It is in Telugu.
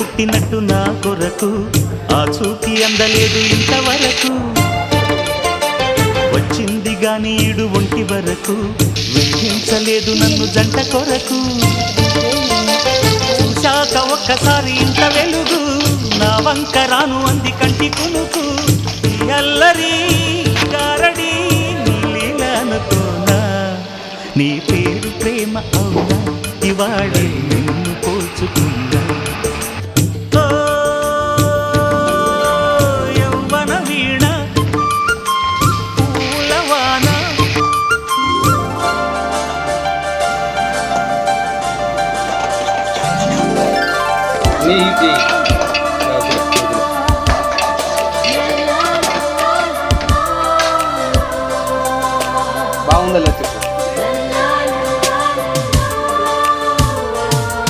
పుట్టినట్టు నా కొరకు ఆ చూకి అందలేదు ఇంతవరకు వచ్చింది గాని ఈడు ఒంటి వరకు విధించలేదు నన్ను జంట కొరకు చూశాక ఒక్కసారి ఇంత వెలుగు నా వంక రాను అంది కంటి కునుకు అల్లరి గారడి నీలీలనుకోనా నీ పేరు ప్రేమ అవునా ఇవాళే నిన్ను పోల్చుకున్నా యవ్వన వీణ పూలవాన నీతి